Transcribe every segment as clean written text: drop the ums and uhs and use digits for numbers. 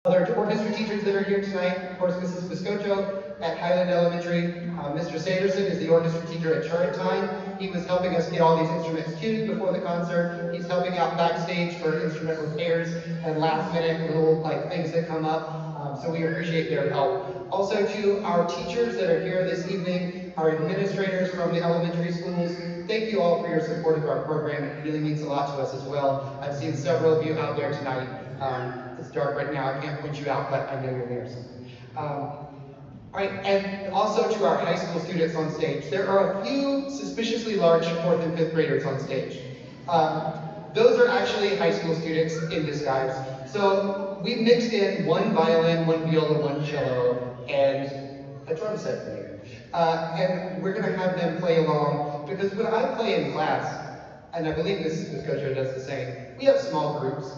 Other orchestra teachers that are here tonight, of course, Mrs. Piscocho at Highland Elementary. Mr. Sanderson is the orchestra teacher at Charlotte Time. He was helping us get all these instruments tuned before the concert. He's helping out backstage for instrument repairs and last minute little things that come up. So we appreciate their help. Also to our teachers that are here this evening, our administrators from the elementary schools, thank you all for your support of our program. It really means a lot to us as well. I've seen several of you out there tonight. It's dark right now, I can't point you out, but I know you're there. All right, and also to our high school students on stage. There are a few suspiciously large 4th and 5th graders on stage. Those are actually high school students in disguise. So we mixed in one violin, one viola, one cello, and a drum set maybe. And we're gonna have them play along, because when I play in class, and I believe Mrs. Piscocho does the same, we have small groups,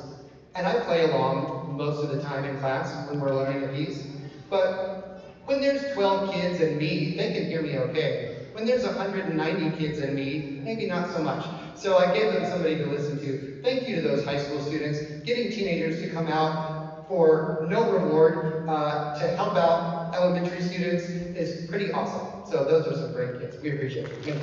and I play along most of the time in class when we're learning a piece. But when there's 12 kids and me, they can hear me okay. When there's 190 kids and me, maybe not so much. So I gave them somebody to listen to. Thank you to those high school students. Getting teenagers to come out for no reward to help out elementary students is pretty awesome. So those are some great kids. We appreciate it.